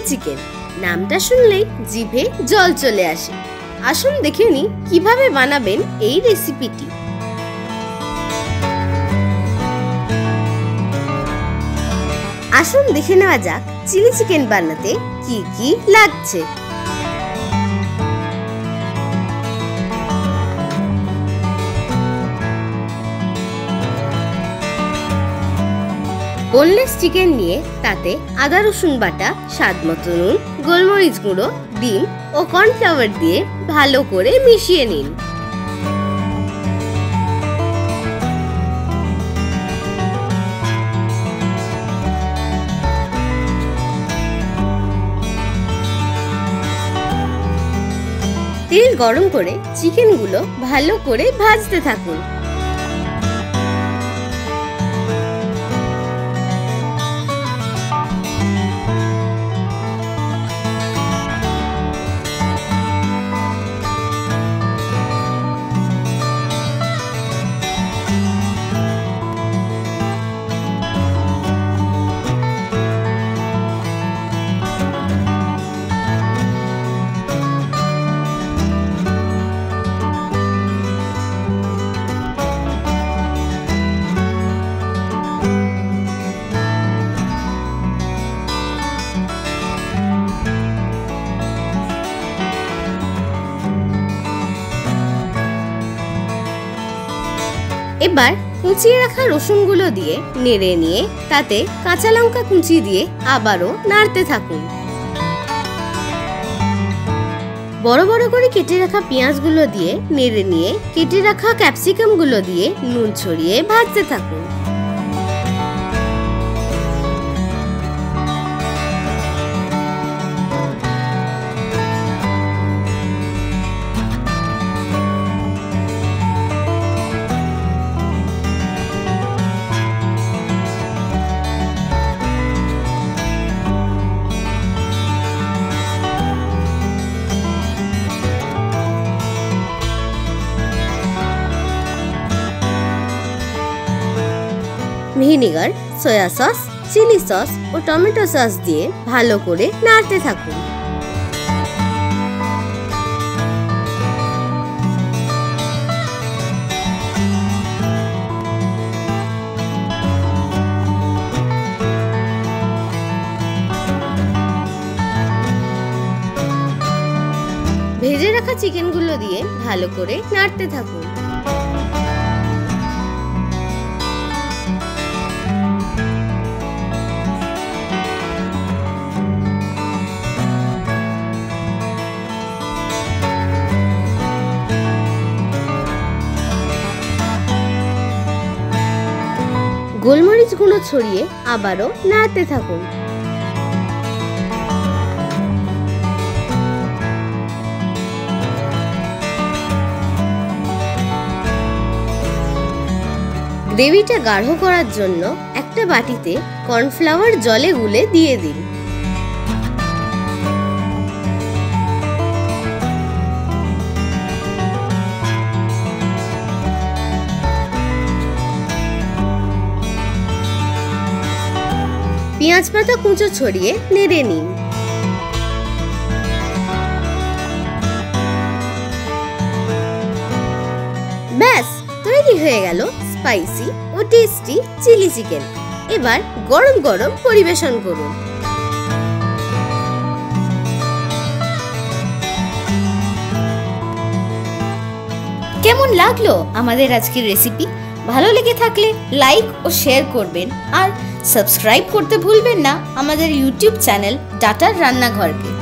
Chicken. নামটা শুনলেই জিভে জল চলে আসে। আসুন দেখে নিই কিভাবে বানাবেন এই রেসিপিটি। আসুন দেখে নেওয়া যাক চিলি চিকেন বানাতে কি কি লাগছে। বোনলেস চিকেন নিয়ে তাতে আদা রসুন বাটা, স্বাদ মতো নুন, গোলমরিচ গুঁড়ো, ডিম ও কর্নফ্লাওয়ার দিয়ে ভালো করে মিশিয়ে নিন। তেল গরম করে চিকেনগুলো ভালো করে ভাজতে থাকুন। এবার কুচিয়ে রাখা রসুনগুলো দিয়ে নেড়ে নিয়ে তাতে কাঁচা লঙ্কা কুচি দিয়ে আবারও নাড়তে থাকুন। বড় বড় করে কেটে রাখা পেঁয়াজগুলো দিয়ে নেড়ে নিয়ে কেটে রাখা ক্যাপসিকামগুলো দিয়ে নুন ছড়িয়ে ভাজতে থাকুন। Vinegar, soya sauce, chilli sauce ও টমেটো সস দিয়ে ভালো করে নাড়তে থাকুন। ভেজে রাখা চিকেনগুলো দিয়ে ভালো করে নাড়তে থাকুন। গোলমরিচ গুঁড়ো ছড়িয়ে আবারও নাড়তে থাকুন। গ্রেভিটা গাঢ় করার জন্য একটা বাটিতে কর্নফ্লাওয়ার জলে গুলে দিয়ে দিন। পেঁয়াজ পাতা কুচো ছড়িয়ে নেড়ে নিন। ব্যাস তৈরি হয়ে গেল স্পাইসি ও টেস্টি চিলি চিকেন। এবার গরম গরম পরিবেশন করুন। কেমন লাগলো আমাদের আজকের রেসিপি? ভালো লেগে থাকলে লাইক ও শেয়ার করবেন আর সাবস্ক্রাইব করতে ভুলবেন না আমাদের ইউটিউব চ্যানেল ডাটার রান্নাঘরকে।